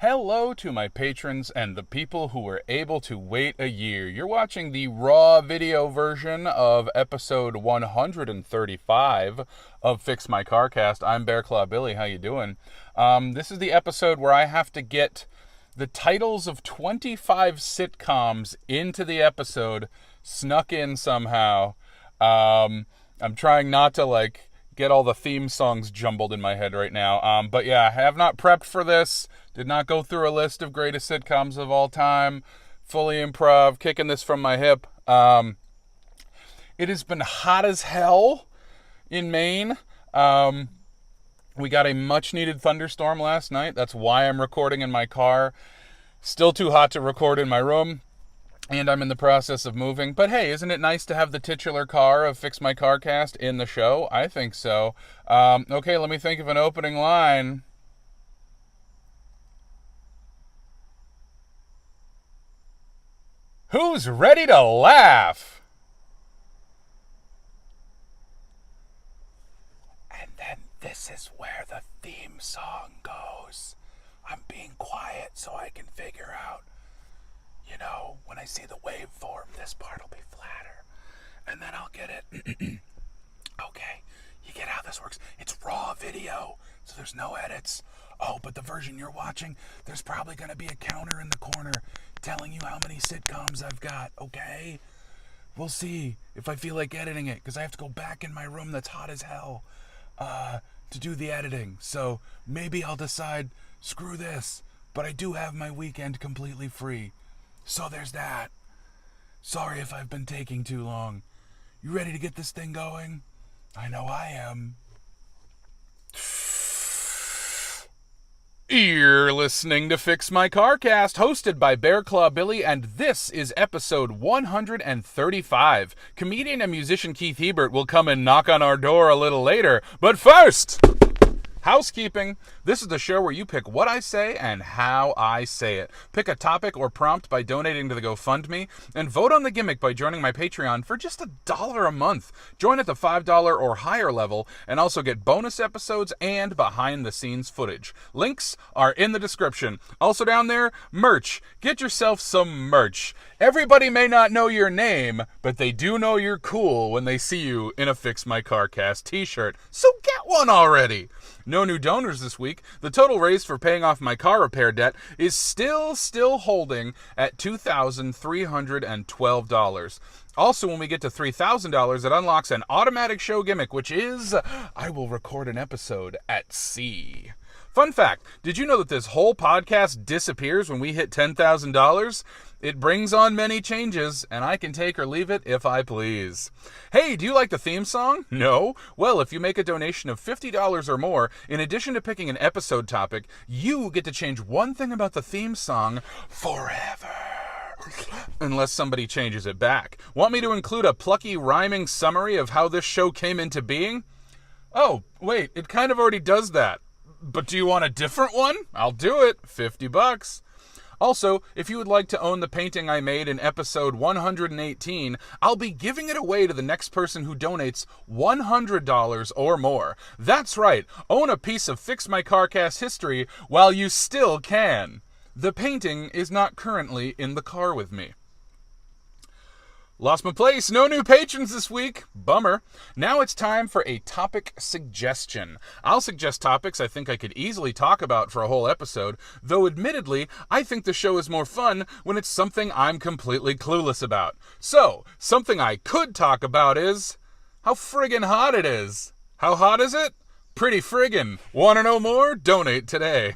Hello to my patrons and the people who were able to wait a year. You're watching the raw video version of episode 135 of Fix My Carcast. I'm Bear Claw Billy. How you doing? This is the episode where I have to get the titles of 25 sitcoms into the episode, snuck in somehow. I'm trying not to get all the theme songs jumbled in my head right now. But yeah, I have not prepped for this. Did not go through a list of greatest sitcoms of all time. Fully improv, kicking this from my hip. It has been hot as hell in Maine. We got a much-needed thunderstorm last night. That's why I'm recording in my car. Still too hot to record in my room. And I'm in the process of moving. But hey, isn't it nice to have the titular car of Fix My Carcast in the show? I think so. Okay, let me think of an opening line. Who's ready to laugh? And then this is where the theme song goes. I'm being quiet so I can figure out, when I see the waveform, this part will be flatter. And then I'll get it. Okay, you get how this works. It's raw video, so there's no edits. Oh, but the version you're watching, there's probably going to be a counter in the corner telling you how many sitcoms I've got, okay? We'll see if I feel like editing it, because I have to go back in my room that's hot as hell to do the editing. So maybe I'll decide, screw this, but I do have my weekend completely free. So there's that. Sorry if I've been taking too long. You ready to get this thing going? I know I am. You're listening to Fix My Carcast, hosted by Bear Claw Billy, and this is episode 135. Comedian and musician Keith Hebert will come and knock on our door a little later, but first, housekeeping. This is the show where you pick what I say and how I say it. Pick a topic or prompt by donating to the GoFundMe, and vote on the gimmick by joining my Patreon for just $1 a month. Join at the $5 or higher level, and also get bonus episodes and behind-the-scenes footage. Links are in the description. Also down there, merch. Get yourself some merch. Everybody may not know your name, but they do know you're cool when they see you in a Fix My Carcast t-shirt. So get one already! No new donors this week. The total raised for paying off my car repair debt is still holding at $2,312. Also, when we get to $3,000, it unlocks an automatic show gimmick, which is, I will record an episode at sea. Fun fact, did you know that this whole podcast disappears when we hit $10,000? It brings on many changes, and I can take or leave it if I please. Hey, do you like the theme song? No? Well, if you make a donation of $50 or more, in addition to picking an episode topic, you get to change one thing about the theme song forever. Unless somebody changes it back. Want me to include a plucky rhyming summary of how this show came into being? Oh, wait, it kind of already does that. But do you want a different one? I'll do it. $50. Also, if you would like to own the painting I made in episode 118, I'll be giving it away to the next person who donates $100 or more. That's right, own a piece of Fix My Carcast history while you still can. The painting is not currently in the car with me. Lost my place. No new patrons this week. Bummer. Now it's time for a topic suggestion. I'll suggest topics I think I could easily talk about for a whole episode, though admittedly, I think the show is more fun when it's something I'm completely clueless about. So, something I could talk about is how friggin' hot it is. How hot is it? Pretty friggin'. Want to know more? Donate today.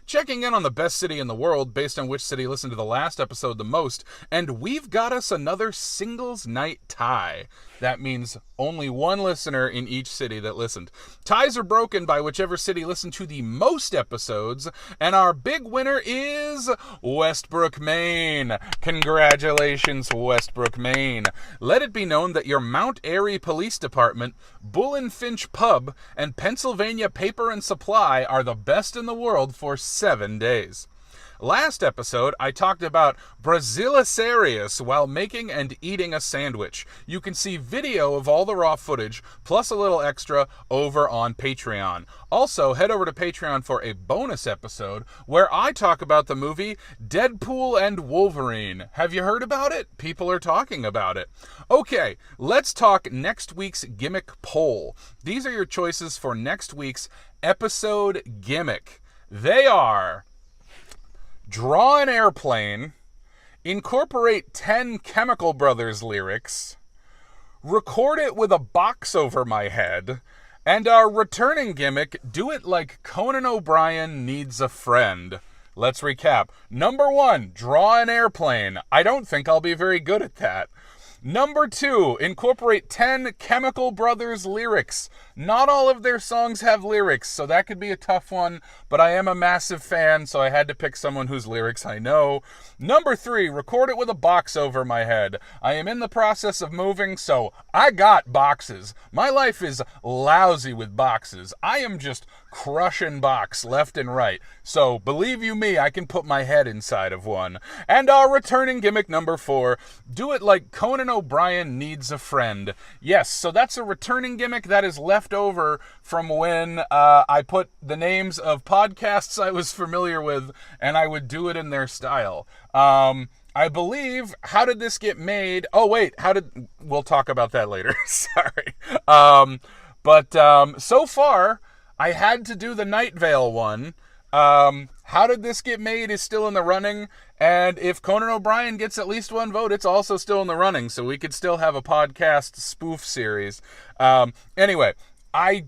Checking in on the best city in the world based on which city listened to the last episode the most, and we've got us another singles night tie. That means only one listener in each city that listened. Ties are broken by whichever city listened to the most episodes, and our big winner is Westbrook, Maine. Congratulations, Westbrook, Maine. Let it be known that your Mount Airy Police Department, Bull and Finch Pub, and Pennsylvania Paper and Supply are the best in the world for 7 days. Last episode, I talked about Brasilicerius while making and eating a sandwich. You can see video of all the raw footage, plus a little extra, over on Patreon. Also, head over to Patreon for a bonus episode where I talk about the movie Deadpool and Wolverine. Have you heard about it? People are talking about it. Okay, let's talk next week's gimmick poll. These are your choices for next week's episode gimmick. They are: draw an airplane, incorporate 10 Chemical Brothers lyrics, record it with a box over my head, and our returning gimmick, do it like Conan O'Brien needs a friend. Let's recap. Number 1, draw an airplane. I don't think I'll be very good at that. Number 2, incorporate 10 Chemical Brothers lyrics. Not all of their songs have lyrics, so that could be a tough one, but I am a massive fan, so I had to pick someone whose lyrics I know. Number 3, record it with a box over my head. I am in the process of moving, so I got boxes. My life is lousy with boxes. I am just crushing box left and right. So, believe you me, I can put my head inside of one. And our returning gimmick number 4, do it like Conan O'Brien needs a friend. Yes, so that's a returning gimmick that is left over from when I put the names of podcasts I was familiar with, and I would do it in their style. I believe, how did this get made? Oh, wait, we'll talk about that later. Sorry. But so far, I had to do the Night Vale one. How did this get made is still in the running, and if Conan O'Brien gets at least one vote, it's also still in the running, so we could still have a podcast spoof series. Anyway, I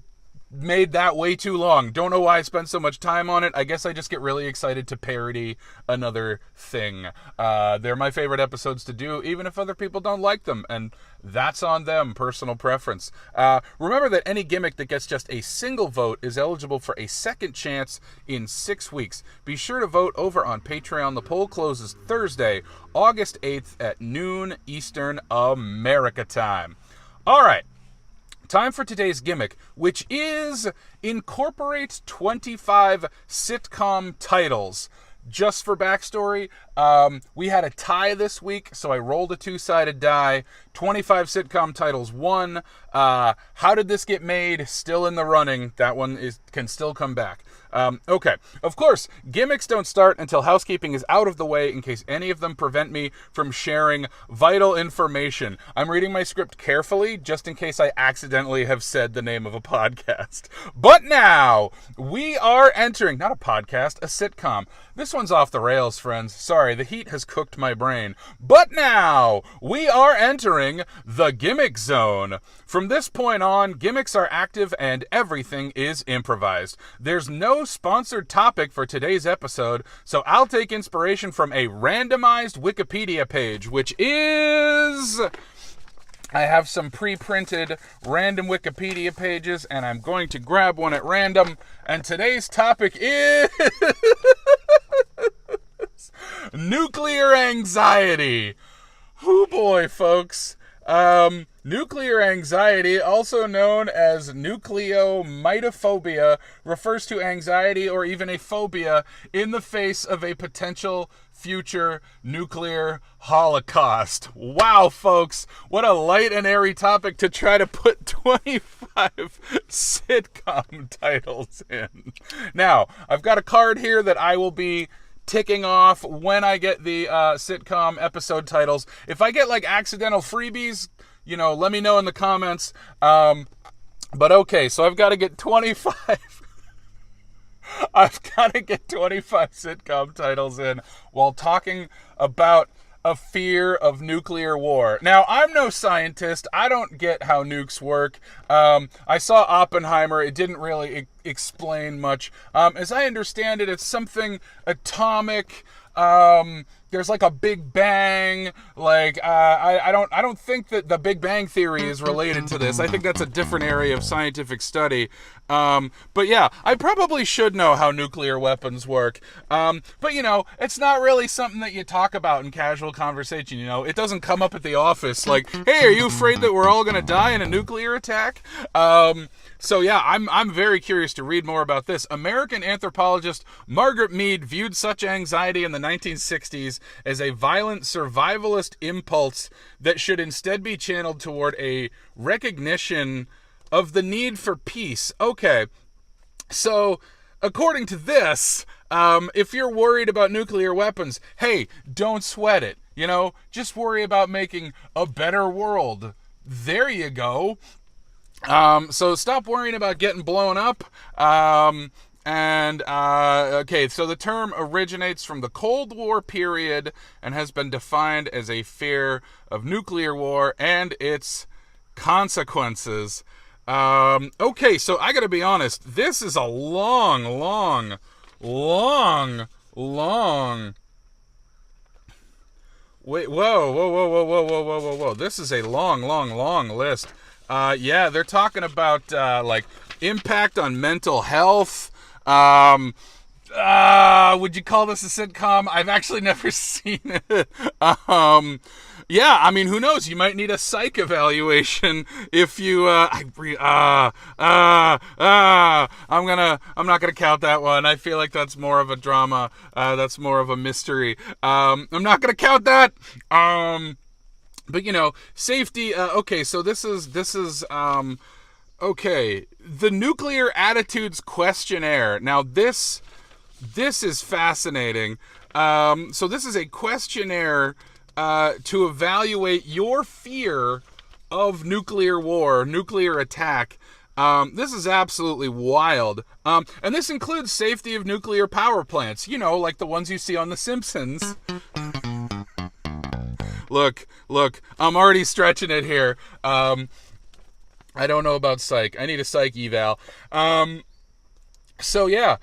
made that way too long. Don't know why I spent so much time on it. I guess I just get really excited to parody another thing. They're my favorite episodes to do, even if other people don't like them, and that's on them, personal preference. Remember that any gimmick that gets just a single vote is eligible for a second chance in 6 weeks. Be sure to vote over on Patreon. The poll closes Thursday, August 8th at noon Eastern America time. All right. Time for today's gimmick, which is incorporate 25 sitcom titles. Just for backstory, we had a tie this week, so I rolled a 2-sided die. 25 sitcom titles won. How did this get made? Still in the running. That one can still come back. Okay. Of course, gimmicks don't start until housekeeping is out of the way in case any of them prevent me from sharing vital information. I'm reading my script carefully just in case I accidentally have said the name of a podcast. But now, we are entering, not a podcast, a sitcom. This one's off the rails, friends. Sorry, the heat has cooked my brain. But now, we are entering the gimmick zone. From this point on, gimmicks are active and everything is improvised. There's no sponsored topic for today's episode, so I'll take inspiration from a randomized Wikipedia page, which is... I have some pre-printed random Wikipedia pages, and I'm going to grab one at random, and today's topic is... nuclear anxiety. Oh boy, folks. Nuclear anxiety, also known as nucleomytophobia, refers to anxiety or even a phobia in the face of a potential future nuclear holocaust. Wow, folks, what a light and airy topic to try to put 25 sitcom titles in. Now, I've got a card here that I will be ticking off when I get the sitcom episode titles. If I get like accidental freebies, let me know in the comments. But okay, so I've got to get 25. I've got to get 25 sitcom titles in while talking about a fear of nuclear war. Now, I'm no scientist. I don't get how nukes work. I saw Oppenheimer. It didn't really explain much. As I understand it, it's something atomic, there's like a Big Bang. Like I don't think that the Big Bang Theory is related to this. I think that's a different area of scientific study. But yeah, I probably should know how nuclear weapons work. But you know, it's not really something that you talk about in casual conversation. You know, it doesn't come up at the office like, hey, are you afraid that we're all gonna die in a nuclear attack? So yeah, I'm very curious to read more about this. American anthropologist Margaret Mead viewed such anxiety in the 1960s as a violent survivalist impulse that should instead be channeled toward a recognition of the need for peace. Okay, so according to this, if you're worried about nuclear weapons, hey, don't sweat it. You know, just worry about making a better world. There you go. So stop worrying about getting blown up. Okay, so the term originates from the Cold War period and has been defined as a fear of nuclear war and its consequences. Okay, so I gotta be honest, this is a long. Wait, whoa. This is a long list. Yeah, they're talking about, like, impact on mental health. Would you call this a sitcom? I've actually never seen it. Yeah, I mean, who knows? You might need a psych evaluation if you, I'm not gonna count that one. I feel like that's more of a drama. That's more of a mystery. I'm not gonna count that. But you know, safety. Okay, so this is okay. The Nuclear Attitudes Questionnaire. Now this is fascinating. So this is a questionnaire to evaluate your fear of nuclear war, nuclear attack. This is absolutely wild. And this includes safety of nuclear power plants. You know, like the ones you see on The Simpsons. Look, I'm already stretching it here. I don't know about psych. I need a psych eval. So yeah,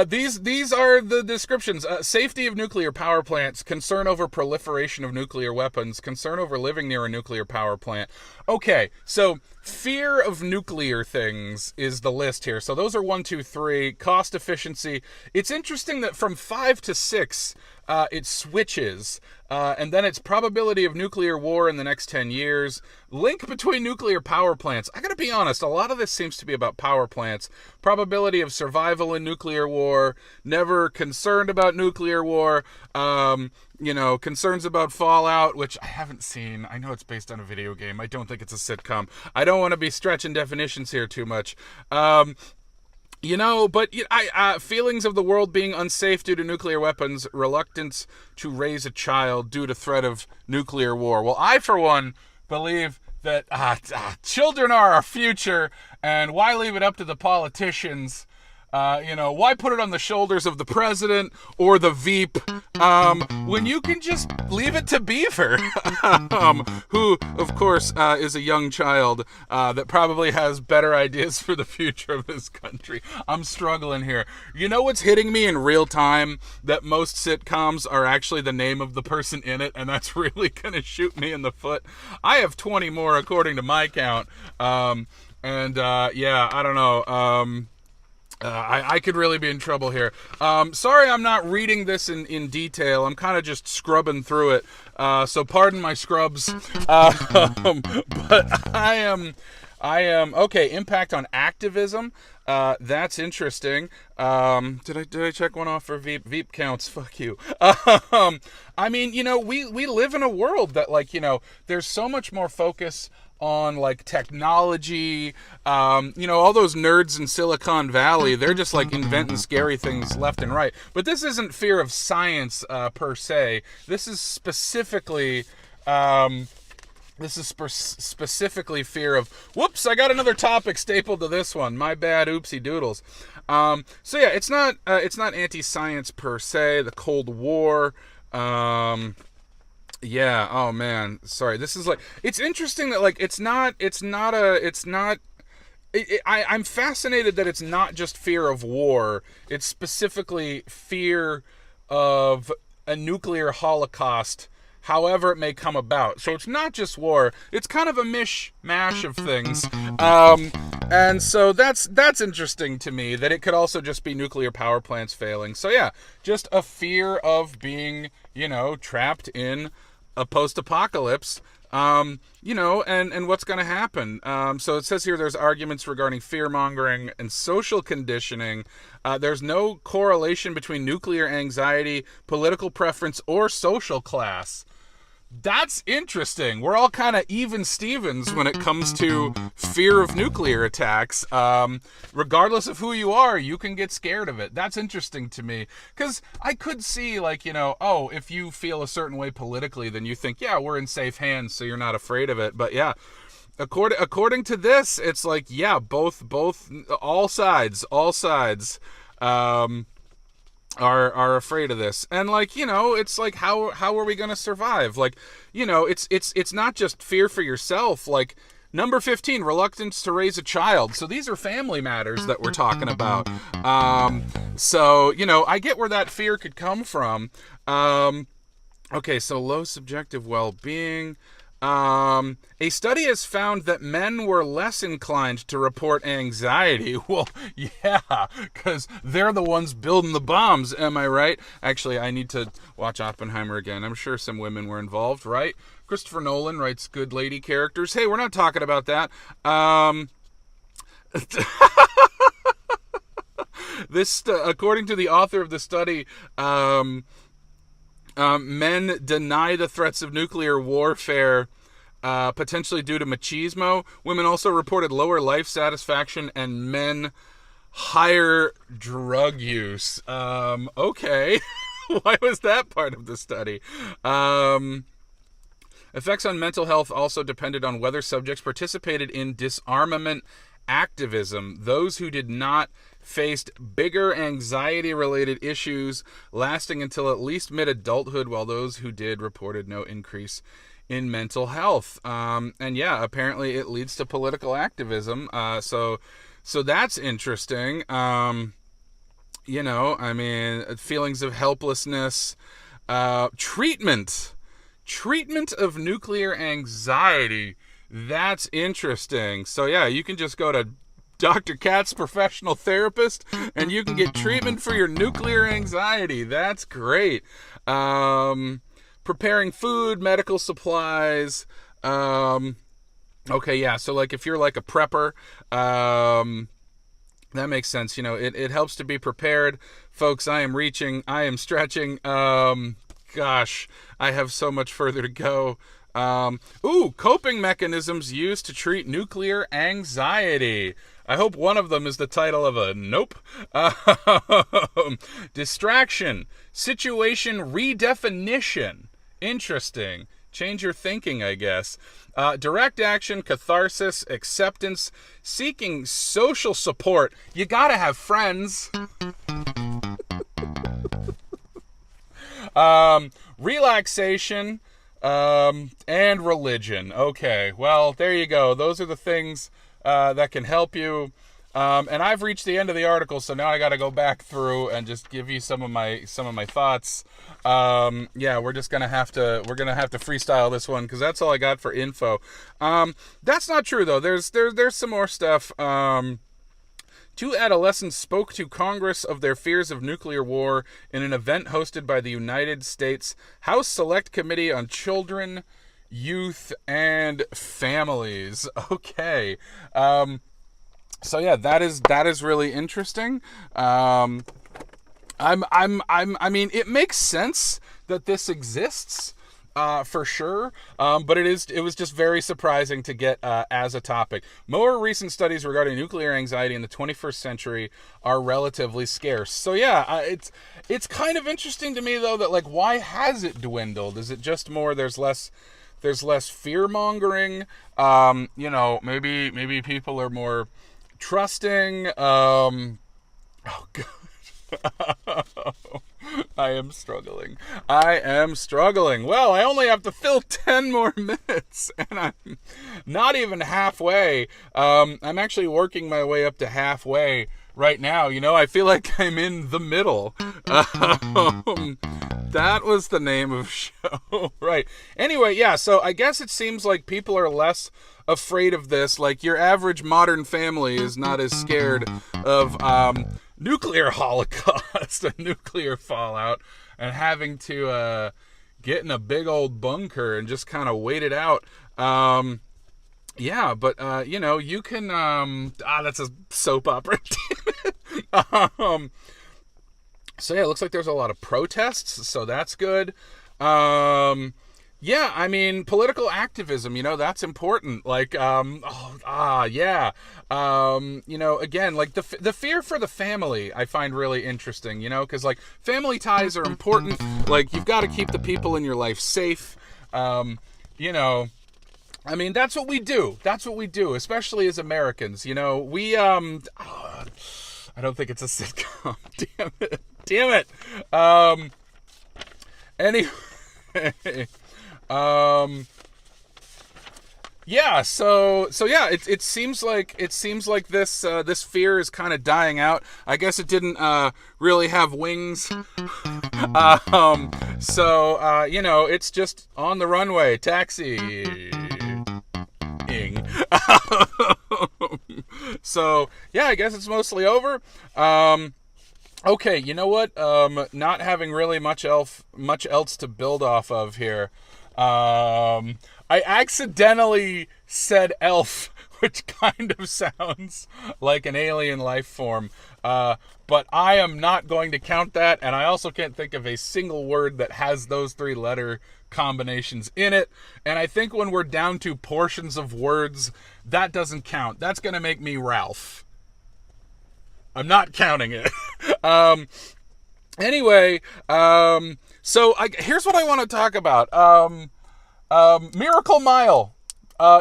these are the descriptions. Safety of nuclear power plants, concern over proliferation of nuclear weapons, concern over living near a nuclear power plant. Okay, so fear of nuclear things is the list here. So those are 1, 2, 3. Cost efficiency. It's interesting that from 5 to 6, it switches. And then it's probability of nuclear war in the next 10 years. Link between nuclear power plants. I gotta be honest, a lot of this seems to be about power plants. Probability of survival in nuclear war. Never concerned about nuclear war. You know, concerns about fallout, which I haven't seen. I know it's based on a video game. I don't think it's a sitcom. I don't want to be stretching definitions here too much. You know, but feelings of the world being unsafe due to nuclear weapons, reluctance to raise a child due to threat of nuclear war. Well, I, for one, believe that children are our future, and why leave it up to the politicians? You know, why put it on the shoulders of the president or the Veep when you can just leave it to Beaver, who, of course, is a young child that probably has better ideas for the future of this country. I'm struggling here. You know what's hitting me in real time? That most sitcoms are actually the name of the person in it, and that's really going to shoot me in the foot. I have 20 more according to my count. Yeah, I don't know. I could really be in trouble here. Sorry I'm not reading this in detail. I'm kind of just scrubbing through it. So pardon my scrubs. But I am okay. Impact on activism. That's interesting. Did I check one off for Veep? Veep counts. Fuck you. I mean, you know, we live in a world that, like, you know, there's so much more focus on, like, technology. You know, all those nerds in Silicon Valley, they're just, like, inventing scary things left and right. But this isn't fear of science per se. This is specifically specifically fear of, whoops, I got another topic stapled to this one. My bad, oopsie doodles. So yeah, it's not anti-science per se. The Cold War. Yeah, oh man, sorry. This is, like, it's interesting that, like, I'm fascinated that it's not just fear of war. It's specifically fear of a nuclear holocaust, however it may come about. So it's not just war, it's kind of a mishmash of things. And so that's interesting to me, that it could also just be nuclear power plants failing. So yeah, just a fear of being, trapped in a post-apocalypse, and what's going to happen. So it says here there's arguments regarding fear-mongering and social conditioning. There's no correlation between nuclear anxiety, political preference, or social class. That's interesting. We're all kind of even Stevens when it comes to fear of nuclear attacks. Regardless of who you are, you can get scared of it. That's interesting to me. Because I could see, if you feel a certain way politically, then you think, yeah, we're in safe hands, so you're not afraid of it. But yeah, according to this, it's like, yeah, both, all sides, are afraid of this. And it's like, how are we going to survive? It's not just fear for yourself. Number 15, reluctance to raise a child. So these are family matters that we're talking about. So I get where that fear could come from. Okay, so low subjective well-being. A study has found that men were less inclined to report anxiety. Well, yeah, because they're the ones building the bombs, am I right? Actually, I need to watch Oppenheimer again. I'm sure some women were involved, right? Christopher Nolan writes good lady characters. Hey, we're not talking about that. According to the author of the study, men deny the threats of nuclear warfare, potentially due to machismo. Women also reported lower life satisfaction, and men higher drug use. Okay. Why was that part of the study? Effects on mental health also depended on whether subjects participated in disarmament activism. Those who did not faced bigger anxiety-related issues lasting until at least mid-adulthood, while those who did reported no increase in mental health. And yeah, apparently it leads to political activism. So that's interesting. Feelings of helplessness, treatment of nuclear anxiety. That's interesting. So yeah, you can just go to Dr. Kat's professional therapist and you can get treatment for your nuclear anxiety. That's great. Preparing food, medical supplies. Okay, yeah. So if you're like a prepper, that makes sense. It helps to be prepared. Folks, I am stretching. Gosh, I have so much further to go. Coping mechanisms used to treat nuclear anxiety. I hope one of them is the title of a nope. Distraction, situation redefinition. Interesting. Change your thinking, I guess. Direct action, catharsis, acceptance, seeking social support. You gotta have friends. Relaxation, and religion. Okay, well, there you go. Those are the things that can help you. And I've reached the end of the article, so now I got to go back through and just give you some of my thoughts. Yeah, we're gonna have to freestyle this one because that's all I got for info. That's not true though. There's some more stuff. Two adolescents spoke to Congress of their fears of nuclear war in an event hosted by the United States House Select Committee on Children, Youth, and Families. Okay. So yeah, that is really interesting. I mean, it makes sense that this exists. For sure, but it was just very surprising to get as a topic. More recent studies regarding nuclear anxiety in the 21st century are relatively scarce. So yeah, it's kind of interesting to me though that why has it dwindled? Is it just more there's less fear mongering? Maybe people are more trusting. Oh god. I am struggling. Well, I only have to fill 10 more minutes, and I'm not even halfway. I'm actually working my way up to halfway right now. I feel like I'm in the middle. That was the name of show. Right. Anyway, yeah, so I guess it seems like people are less afraid of this. Like, your average modern family is not as scared of nuclear holocaust, a nuclear fallout, and having to get in a big old bunker and just kind of wait it out. Yeah, but, you can, that's a soap opera. So, yeah, it looks like there's a lot of protests, so that's good. Yeah, I mean, political activism, that's important. Like, again, like the fear for the family, I find really interesting, because, like, family ties are important. Like, you've got to keep the people in your life safe. I mean, that's what we do. That's what we do, especially as Americans. We, I don't think it's a sitcom. Damn it. Anyway, yeah. So yeah. It seems like this fear is kind of dying out. I guess it didn't really have wings. It's just on the runway, taxi. So yeah, I guess it's mostly over. Okay, you know what? Not having really much else to build off of here. I accidentally said elf, which kind of sounds like an alien life form. But I am not going to count that, and I also can't think of a single word that has those 3-letter combinations in it. And I think when we're down to portions of words, that doesn't count. That's going to make me Ralph. I'm not counting it. Anyway, here's what I want to talk about. Miracle Mile.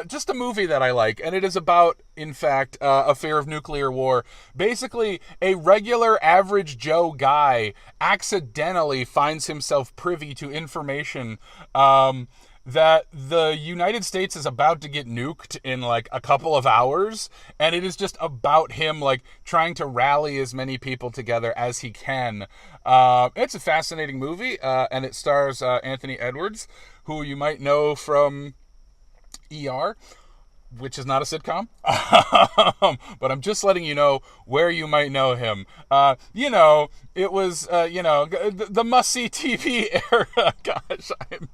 Just a movie that I like, and it is about, in fact, a fear of nuclear war. Basically, a regular average Joe guy accidentally finds himself privy to information that the United States is about to get nuked in like a couple of hours, and it is just about him like trying to rally as many people together as he can. It's a fascinating movie, and it stars Anthony Edwards, who you might know from ER, which is not a sitcom. But I'm just letting you know where you might know him. It was, the must-see TV era. Gosh, I'm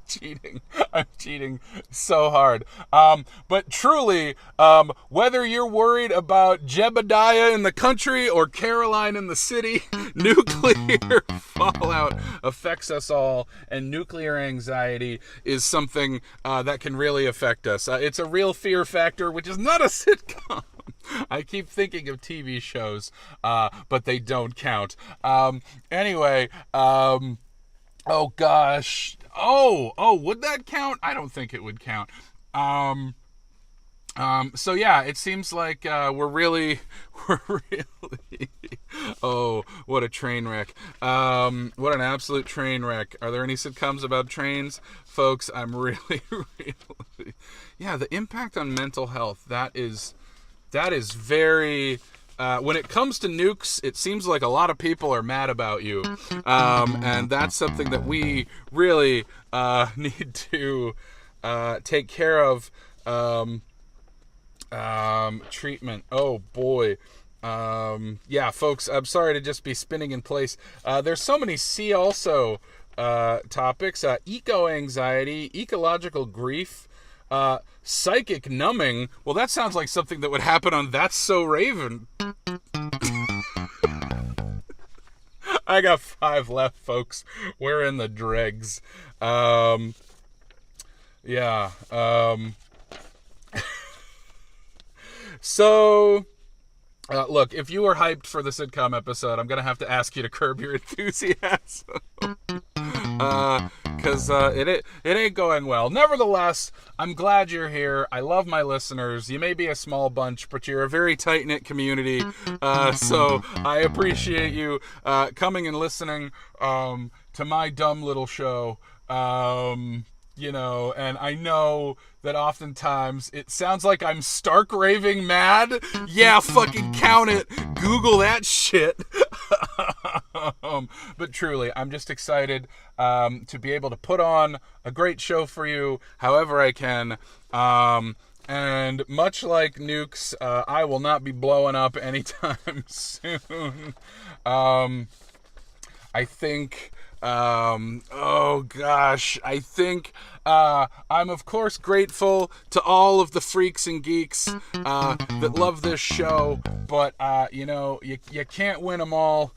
cheating so hard. But truly, whether you're worried about Jebediah in the country or Caroline in the city, nuclear fallout affects us all, and nuclear anxiety is something that can really affect us. It's a real fear factor, which is not a sitcom. I keep thinking of TV shows, but they don't count. Anyway, oh gosh. Oh, would that count? I don't think it would count. So yeah, it seems like we're really oh, what a train wreck. What an absolute train wreck. Are there any sitcoms about trains? Folks, I'm really yeah, the impact on mental health, that is very when it comes to nukes, it seems like a lot of people are mad about you. And that's something that we really need to take care of. Treatment. Oh boy. Yeah, folks, I'm sorry to just be spinning in place. There's so many see also topics. Eco-anxiety, ecological grief, psychic numbing. Well, that sounds like something that would happen on That's So Raven. I got 5 left, folks. We're in the dregs. Yeah. So, look, if you were hyped for the sitcom episode, I'm going to have to ask you to curb your enthusiasm. Because it ain't going well. Nevertheless, I'm glad you're here. I love my listeners. You may be a small bunch, but you're a very tight-knit community. So I appreciate you coming and listening to my dumb little show. And I know that oftentimes it sounds like I'm stark raving mad. Yeah, fucking count it. Google that shit. But truly, I'm just excited to be able to put on a great show for you however I can. And much like Nukes, I will not be blowing up anytime soon. I think, oh gosh, I think I'm of course grateful to all of the freaks and geeks that love this show, but you can't win them all.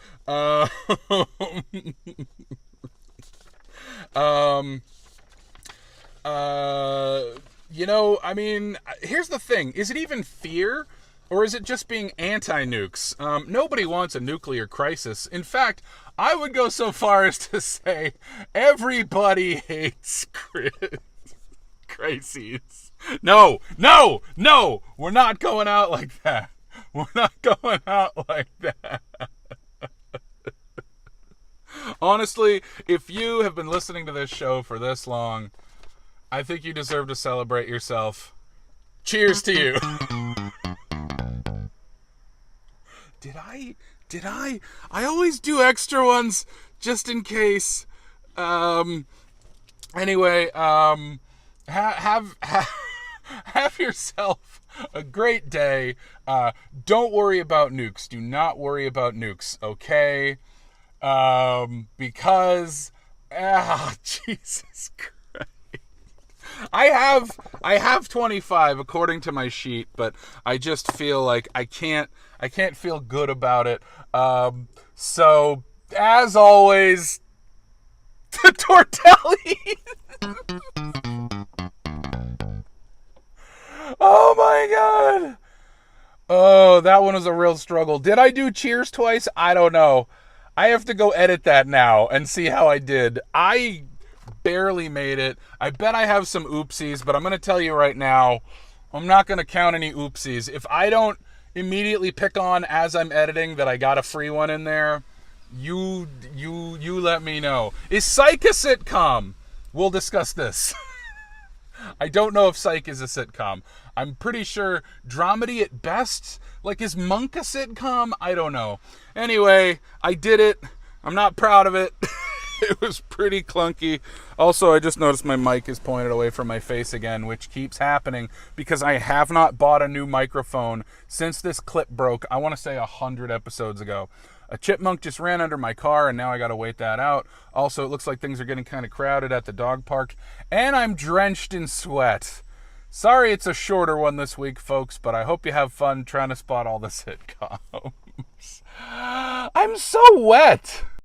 I mean, here's the thing. Is it even fear? Or is it just being anti-nukes? Nobody wants a nuclear crisis. In fact, I would go so far as to say everybody hates crises. No! We're not going out like that. We're not going out like that. Honestly, if you have been listening to this show for this long, I think you deserve to celebrate yourself. Cheers to you. Did I? I always do extra ones just in case. Anyway, have yourself a great day. Don't worry about nukes. Do not worry about nukes, okay? Because, Jesus Christ. I have 25 according to my sheet, but I just feel like I can't feel good about it. So as always, the Tortelli. Oh my god. Oh, that one was a real struggle. Did I do cheers twice? I don't know. I have to go edit that now and see how I did. I barely made it. I bet I have some oopsies, but I'm going to tell you right now, I'm not going to count any oopsies. If I don't immediately pick on as I'm editing that I got a free one in there, you let me know. Is Psych a sitcom? We'll discuss this. I don't know if Psych is a sitcom. I'm pretty sure dramedy at best. Like, is Monk a sitcom? I don't know. Anyway, I did it. I'm not proud of it. It was pretty clunky. Also, I just noticed my mic is pointed away from my face again, which keeps happening because I have not bought a new microphone since this clip broke, I want to say 100 episodes ago. A chipmunk just ran under my car, and now I got to wait that out. Also, it looks like things are getting kind of crowded at the dog park, and I'm drenched in sweat. Sorry it's a shorter one this week, folks, but I hope you have fun trying to spot all the sitcoms. I'm so wet.